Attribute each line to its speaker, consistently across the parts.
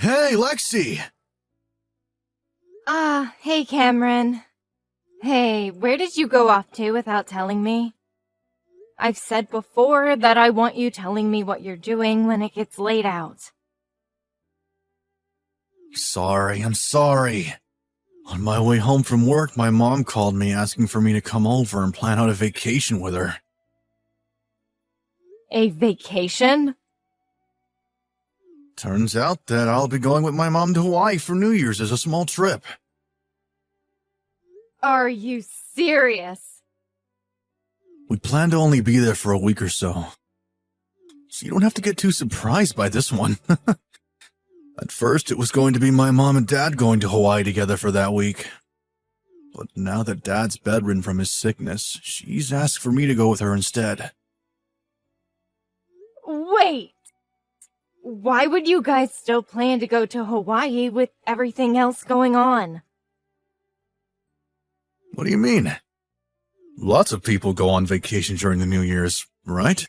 Speaker 1: Hey, Lexi!
Speaker 2: Hey Cameron. Hey, where did you go off to without telling me? I've said before that I want you telling me what you're doing when it gets late out.
Speaker 1: I'm sorry. On my way home from work, my mom called me asking for me to come over and plan out a vacation with her.
Speaker 2: A vacation?
Speaker 1: Turns out that I'll be going with my mom to Hawaii for New Year's as a small trip.
Speaker 2: Are you serious?
Speaker 1: We plan to only be there for a week or so. So you don't have to get too surprised by this one. At first, it was going to be my mom and dad going to Hawaii together for that week. But now that dad's bedridden from his sickness, she's asked for me to go with her instead.
Speaker 2: Wait! Why would you guys still plan to go to Hawaii with everything else going on?
Speaker 1: What do you mean? Lots of people go on vacation during the New Year's, right?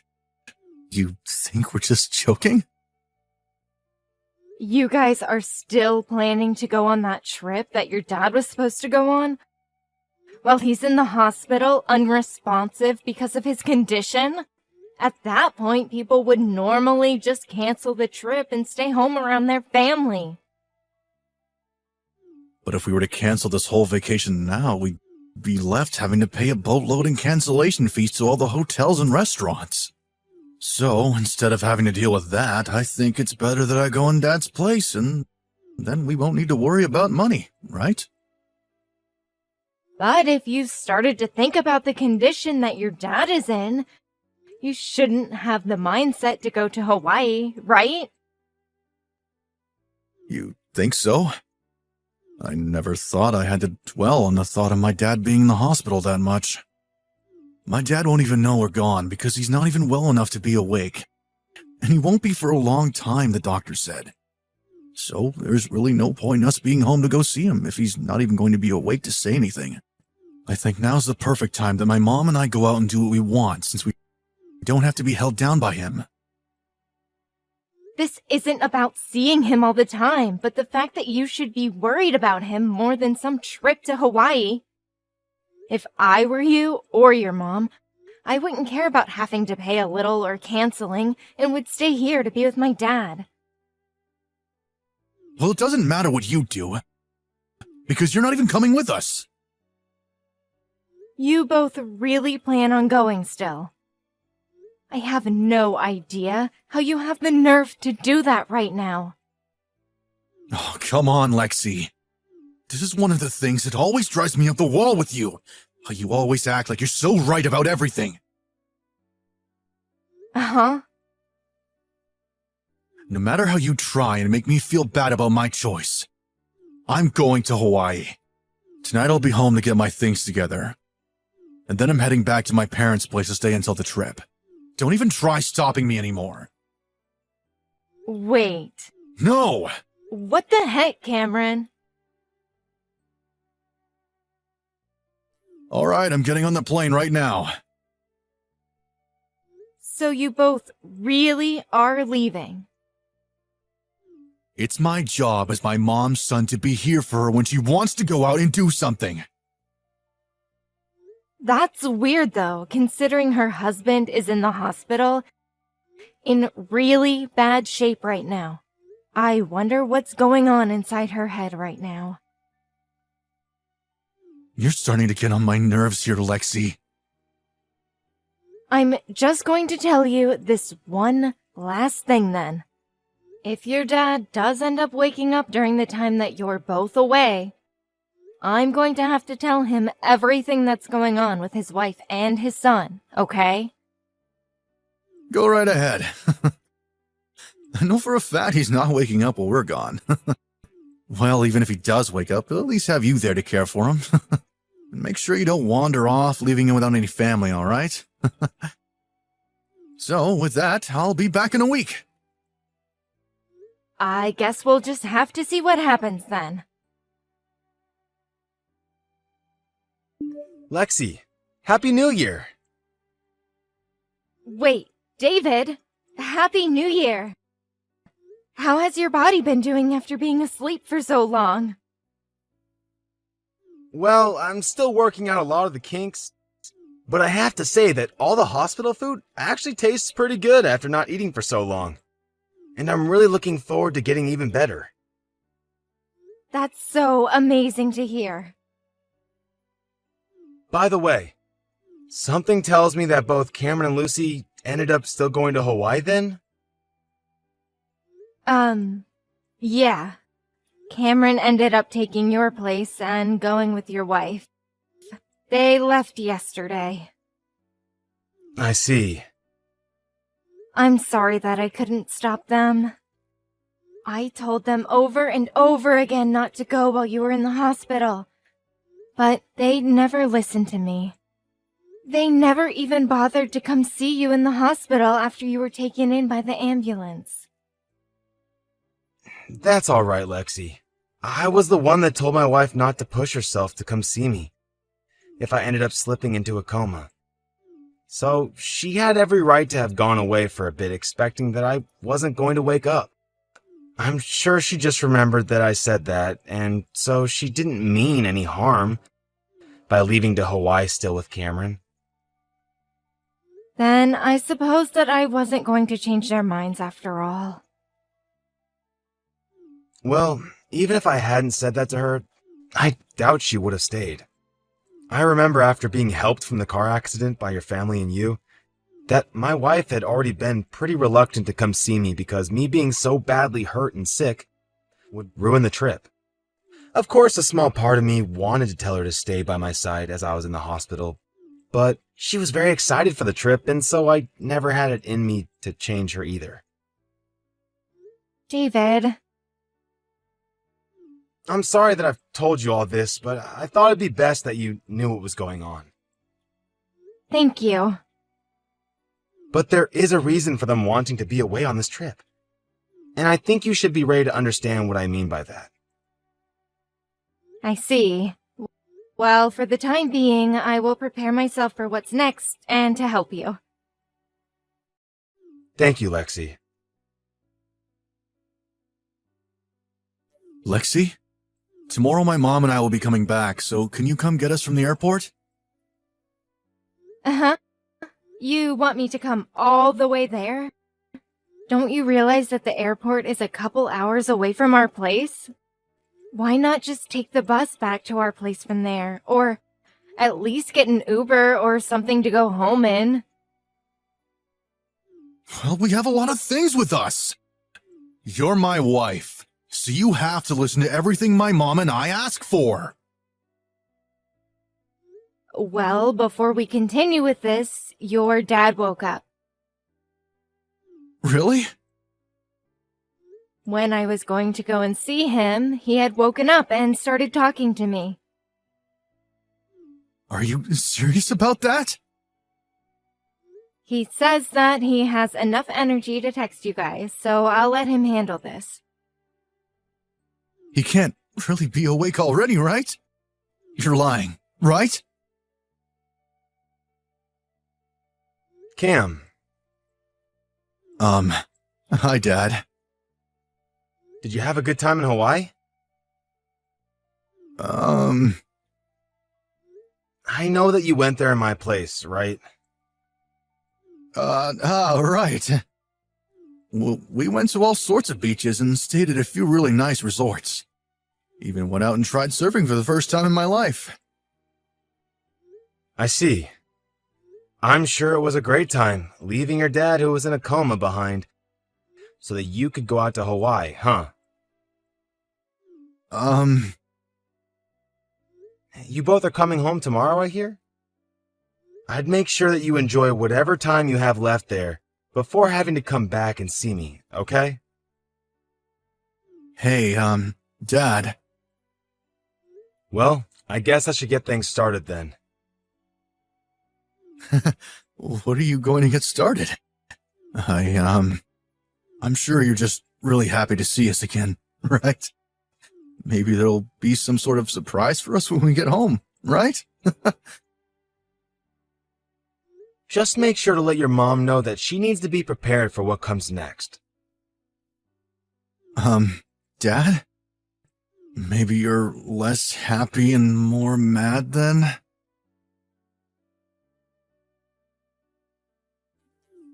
Speaker 1: You think we're just joking?
Speaker 2: You guys are still planning to go on that trip that your dad was supposed to go on? While he's in the hospital, unresponsive because of his condition? At that point, people would normally just cancel the trip and stay home around their family.
Speaker 1: But if we were to cancel this whole vacation now, we'd be left having to pay a boatload in cancellation fees to all the hotels and restaurants. So, instead of having to deal with that, I think it's better that I go in Dad's place, and then we won't need to worry about money, right?
Speaker 2: But if you've started to think about the condition that your dad is in, you shouldn't have the mindset to go to Hawaii, right?
Speaker 1: You think so? I never thought I had to dwell on the thought of my dad being in the hospital that much. My dad won't even know we're gone because he's not even well enough to be awake. And he won't be for a long time, the doctor said. So there's really no point in us being home to go see him if he's not even going to be awake to say anything. I think now's the perfect time that my mom and I go out and do what we want since we don't have to be held down by him.
Speaker 2: This isn't about seeing him all the time, but the fact that you should be worried about him more than some trip to Hawaii. If I were you or your mom, I wouldn't care about having to pay a little or canceling and would stay here to be with my dad.
Speaker 1: Well, it doesn't matter what you do, because you're not even coming with us.
Speaker 2: You both really plan on going still. I have no idea how you have the nerve to do that right now.
Speaker 1: Oh, come on, Lexi. This is one of the things that always drives me up the wall with you. How you always act like you're so right about everything.
Speaker 2: Uh-huh.
Speaker 1: No matter how you try and make me feel bad about my choice, I'm going to Hawaii. Tonight I'll be home to get my things together. And then I'm heading back to my parents' place to stay until the trip. Don't even try stopping me anymore.
Speaker 2: Wait.
Speaker 1: No!
Speaker 2: What the heck, Cameron?
Speaker 1: All right, I'm getting on the plane right now.
Speaker 2: So you both really are leaving?
Speaker 1: It's my job as my mom's son to be here for her when she wants to go out and do something.
Speaker 2: That's weird, though, considering her husband is in the hospital in really bad shape right now. I wonder what's going on inside her head right now.
Speaker 1: You're starting to get on my nerves here, Lexi.
Speaker 2: I'm just going to tell you this one last thing then. If your dad does end up waking up during the time that you're both away, I'm going to have to tell him everything that's going on with his wife and his son, okay?
Speaker 1: Go right ahead. I know for a fact he's not waking up while we're gone. Well, even if he does wake up, he'll at least have you there to care for him. And make sure you don't wander off, leaving him without any family, all right? So, with that, I'll be back in a week.
Speaker 2: I guess we'll just have to see what happens then.
Speaker 3: Lexi, Happy New Year!
Speaker 2: Wait, David, Happy New Year! How has your body been doing after being asleep for so long?
Speaker 3: Well, I'm still working out a lot of the kinks, but I have to say that all the hospital food actually tastes pretty good after not eating for so long. And I'm really looking forward to getting even better.
Speaker 2: That's so amazing to hear.
Speaker 3: By the way, something tells me that both Cameron and Lucy ended up still going to Hawaii then?
Speaker 2: Yeah. Cameron ended up taking your place and going with your wife. They left yesterday.
Speaker 3: I see.
Speaker 2: I'm sorry that I couldn't stop them. I told them over and over again not to go while you were in the hospital. But they never listened to me. They never even bothered to come see you in the hospital after you were taken in by the ambulance.
Speaker 3: That's all right, Lexi. I was the one that told my wife not to push herself to come see me if I ended up slipping into a coma. So she had every right to have gone away for a bit expecting that I wasn't going to wake up. I'm sure she just remembered that I said that, and so she didn't mean any harm by leaving to Hawaii still with Cameron.
Speaker 2: Then I suppose that I wasn't going to change their minds after all.
Speaker 3: Well, even if I hadn't said that to her, I doubt she would have stayed. I remember after being helped from the car accident by your family and you, that my wife had already been pretty reluctant to come see me because me being so badly hurt and sick would ruin the trip. Of course, a small part of me wanted to tell her to stay by my side as I was in the hospital, but she was very excited for the trip, and so I never had it in me to change her either.
Speaker 2: David.
Speaker 3: I'm sorry that I've told you all this, but I thought it'd be best that you knew what was going on.
Speaker 2: Thank you.
Speaker 3: But there is a reason for them wanting to be away on this trip. And I think you should be ready to understand what I mean by that.
Speaker 2: I see. Well, for the time being, I will prepare myself for what's next and to help you.
Speaker 3: Thank you, Lexi.
Speaker 1: Lexi? Tomorrow my mom and I will be coming back, so can you come get us from the airport?
Speaker 2: Uh-huh. You want me to come all the way there? Don't you realize that the airport is a couple hours away from our place? Why not just take the bus back to our place from there? Or at least get an Uber or something to go home in?
Speaker 1: Well, we have a lot of things with us. You're my wife, so you have to listen to everything my mom and I ask for.
Speaker 2: Well, before we continue with this, your dad woke up.
Speaker 1: Really?
Speaker 2: When I was going to go and see him, he had woken up and started talking to me.
Speaker 1: Are you serious about that?
Speaker 2: He says that he has enough energy to text you guys, so I'll let him handle this.
Speaker 1: He can't really be awake already, right? You're lying, right?
Speaker 3: Cam.
Speaker 1: Hi, Dad.
Speaker 3: Did you have a good time in Hawaii? I know that you went there in my place, right?
Speaker 1: Right. Well, we went to all sorts of beaches and stayed at a few really nice resorts. Even went out and tried surfing for the first time in my life.
Speaker 3: I see. I'm sure it was a great time, leaving your dad who was in a coma behind, so that you could go out to Hawaii, huh? You both are coming home tomorrow, I hear? I'd make sure that you enjoy whatever time you have left there before having to come back and see me, okay?
Speaker 1: Hey, Dad.
Speaker 3: Well, I guess I should get things started then.
Speaker 1: What are you going to get started? I'm sure you're just really happy to see us again, right? Maybe there'll be some sort of surprise for us when we get home, right?
Speaker 3: Just make sure to let your mom know that she needs to be prepared for what comes next.
Speaker 1: Dad? Maybe you're less happy and more mad then?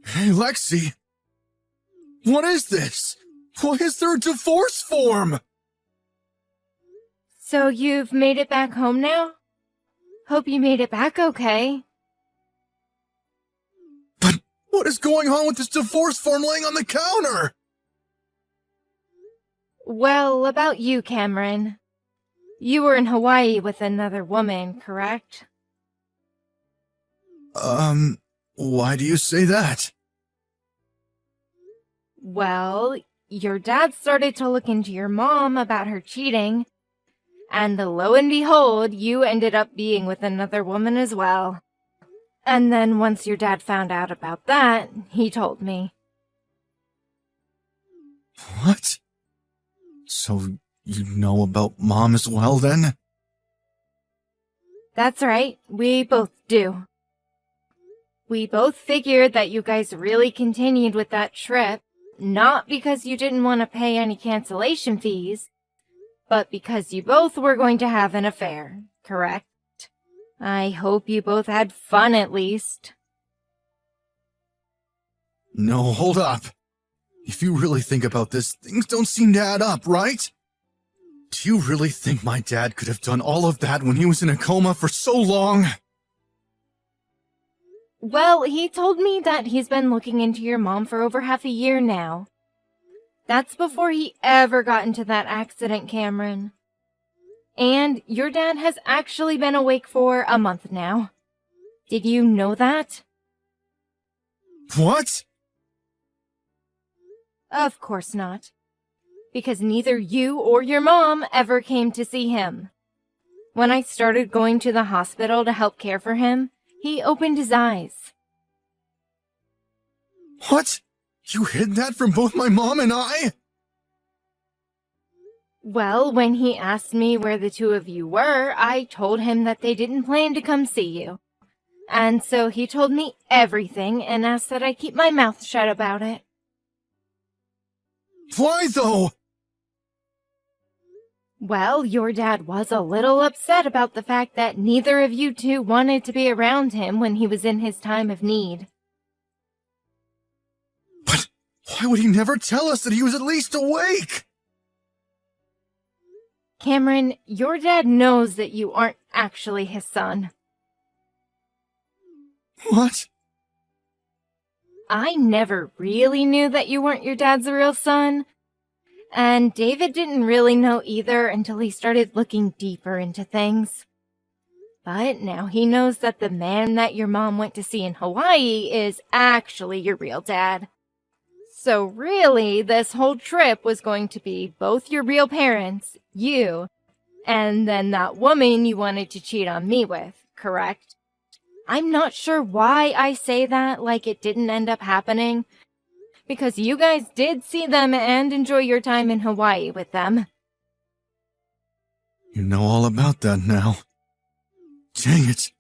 Speaker 1: Hey, Lexi! What is this? Why is there a divorce form?
Speaker 2: So you've made it back home now? Hope you made it back okay.
Speaker 1: But what is going on with this divorce form laying on the counter?
Speaker 2: Well, about you, Cameron. You were in Hawaii with another woman, correct?
Speaker 1: Why do you say that?
Speaker 2: Well, your dad started to look into your mom about her cheating, and lo and behold, you ended up being with another woman as well. And then once your dad found out about that, he told me.
Speaker 1: What? So you know about Mom as well then?
Speaker 2: That's right, we both do. We both figured that you guys really continued with that trip, not because you didn't want to pay any cancellation fees, but because you both were going to have an affair, correct? I hope you both had fun at least.
Speaker 1: No, hold up. If you really think about this, things don't seem to add up, right? Do you really think my dad could have done all of that when he was in a coma for so long?
Speaker 2: Well, he told me that he's been looking into your mom for over half a year now. That's before he ever got into that accident, Cameron. And your dad has actually been awake for a month now. Did you know that?
Speaker 1: What?
Speaker 2: Of course not. Because neither you or your mom ever came to see him. When I started going to the hospital to help care for him, he opened his eyes.
Speaker 1: What? You hid that from both my mom and I?
Speaker 2: Well, when he asked me where the two of you were, I told him that they didn't plan to come see you. And so he told me everything and asked that I keep my mouth shut about it.
Speaker 1: Why though?
Speaker 2: Well, your dad was a little upset about the fact that neither of you two wanted to be around him when he was in his time of need.
Speaker 1: But why would he never tell us that he was at least awake?
Speaker 2: Cameron, your dad knows that you aren't actually his son.
Speaker 1: What?
Speaker 2: I never really knew that you weren't your dad's real son. And David didn't really know either until he started looking deeper into things. But now he knows that the man that your mom went to see in Hawaii is actually your real dad. So really, this whole trip was going to be both your real parents, you, and then that woman you wanted to cheat on me with, correct? I'm not sure why I say that like it didn't end up happening, because you guys did see them and enjoy your time in Hawaii with them.
Speaker 1: You know all about that now. Dang it.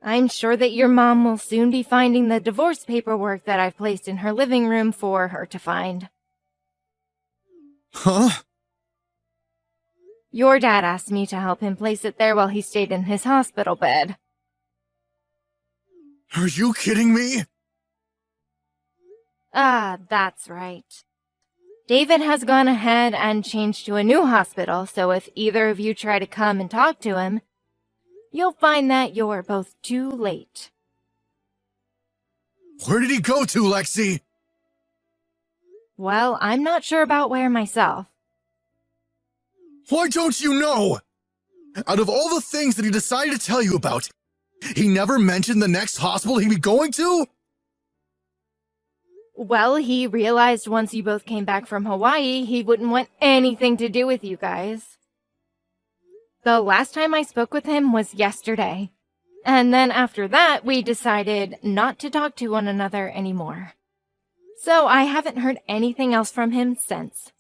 Speaker 2: I'm sure that your mom will soon be finding the divorce paperwork that I've placed in her living room for her to find.
Speaker 1: Huh?
Speaker 2: Your dad asked me to help him place it there while he stayed in his hospital bed.
Speaker 1: Are you kidding me?
Speaker 2: Ah, that's right. David has gone ahead and changed to a new hospital, so if either of you try to come and talk to him, you'll find that you're both too late.
Speaker 1: Where did he go to, Lexi?
Speaker 2: Well, I'm not sure about where myself.
Speaker 1: Why don't you know? Out of all the things that he decided to tell you about, he never mentioned the next hospital he'd be going to?
Speaker 2: Well, he realized once you both came back from Hawaii, he wouldn't want anything to do with you guys. The last time I spoke with him was yesterday. And then after that, we decided not to talk to one another anymore. So I haven't heard anything else from him since.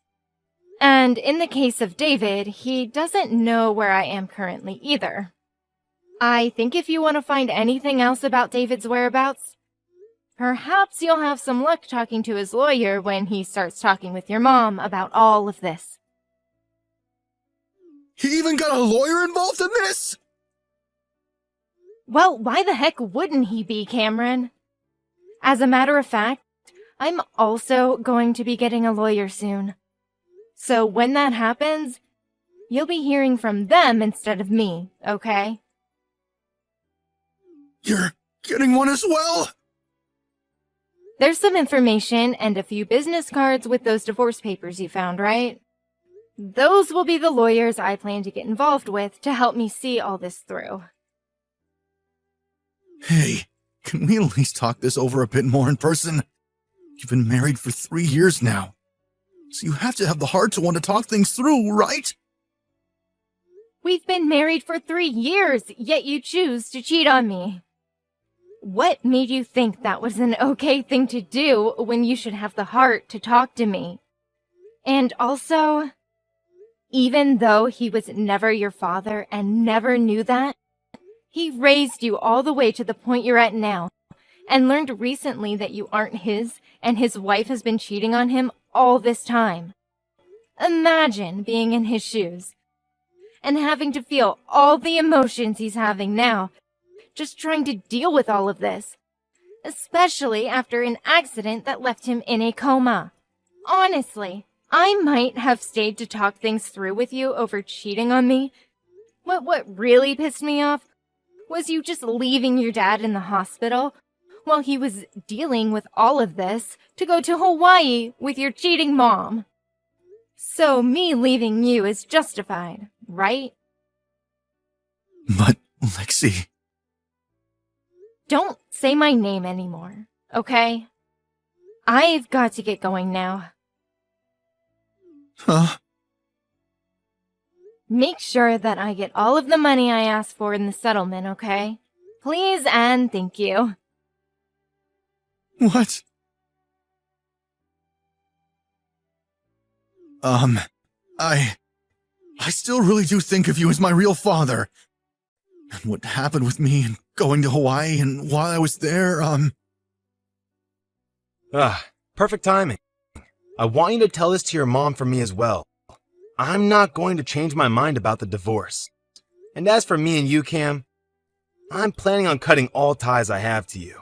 Speaker 2: And in the case of David, he doesn't know where I am currently either. I think if you want to find anything else about David's whereabouts, Perhaps you'll have some luck talking to his lawyer when he starts talking with your mom about all of this.
Speaker 1: He even got a lawyer involved in this?
Speaker 2: Well, why the heck wouldn't he be, Cameron? As a matter of fact, I'm also going to be getting a lawyer soon. So when that happens, you'll be hearing from them instead of me, okay?
Speaker 1: You're getting one as well?
Speaker 2: There's some information and a few business cards with those divorce papers you found, right? Those will be the lawyers I plan to get involved with to help me see all this through.
Speaker 1: Hey, can we at least talk this over a bit more in person? You've been married for 3 years now, so you have to have the heart to want to talk things through, right?
Speaker 2: We've been married for 3 years, yet you choose to cheat on me. What made you think that was an okay thing to do when you should have the heart to talk to me? And also, even though he was never your father and never knew that, he raised you all the way to the point you're at now, and learned recently that you aren't his, and his wife has been cheating on him all this time. Imagine being in his shoes, and having to feel all the emotions he's having now, just trying to deal with all of this, especially after an accident that left him in a coma. Honestly, I might have stayed to talk things through with you over cheating on me. What really pissed me off was you just leaving your dad in the hospital while he was dealing with all of this to go to Hawaii with your cheating mom. So me leaving you is justified, right?
Speaker 1: But, Lexi...
Speaker 2: Don't say my name anymore, okay? I've got to get going now.
Speaker 1: Huh?
Speaker 2: Make sure that I get all of the money I asked for in the settlement, okay? Please and thank you.
Speaker 1: What? I still really do think of you as my real father. And what happened with me and going to Hawaii and while I was there,
Speaker 3: Perfect timing. I want you to tell this to your mom for me as well. I'm not going to change my mind about the divorce. And as for me and you, Cam, I'm planning on cutting all ties I have to you.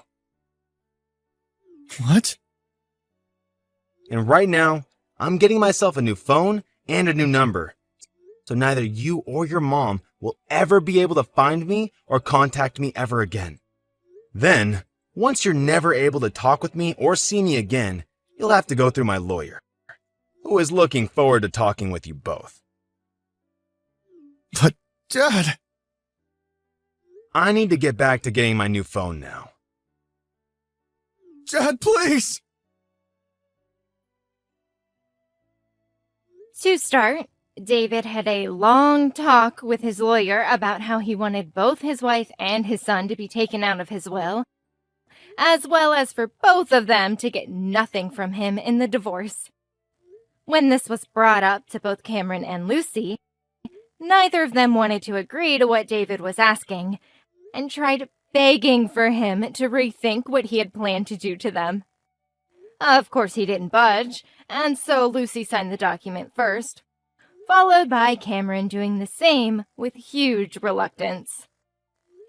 Speaker 1: What?
Speaker 3: And right now, I'm getting myself a new phone and a new number. So neither you or your mom will ever be able to find me or contact me ever again. Then, once you're never able to talk with me or see me again, you'll have to go through my lawyer, who is looking forward to talking with you both.
Speaker 1: But, Dad...
Speaker 3: I need to get back to getting my new phone now.
Speaker 1: Dad, please!
Speaker 2: To start, David had a long talk with his lawyer about how he wanted both his wife and his son to be taken out of his will, as well as for both of them to get nothing from him in the divorce. When this was brought up to both Cameron and Lucy, neither of them wanted to agree to what David was asking, and tried begging for him to rethink what he had planned to do to them. Of course he didn't budge, and so Lucy signed the document first, followed by Cameron doing the same with huge reluctance.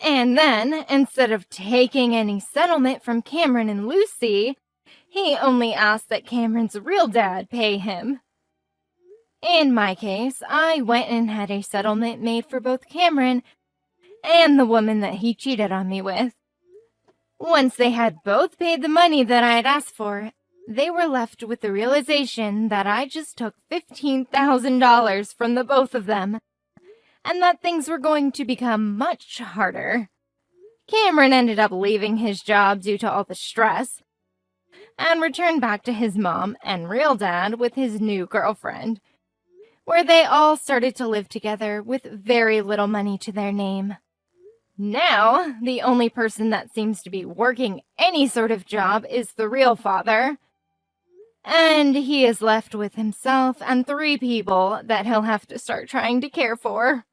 Speaker 2: And then, instead of taking any settlement from Cameron and Lucy, he only asked that Cameron's real dad pay him. In my case, I went and had a settlement made for both Cameron and the woman that he cheated on me with. Once they had both paid the money that I had asked for, they were left with the realization that I just took $15,000 from the both of them, and that things were going to become much harder. Cameron ended up leaving his job due to all the stress, and returned back to his mom and real dad with his new girlfriend, where they all started to live together with very little money to their name. Now, the only person that seems to be working any sort of job is the real father, and he is left with himself and 3 people that he'll have to start trying to care for.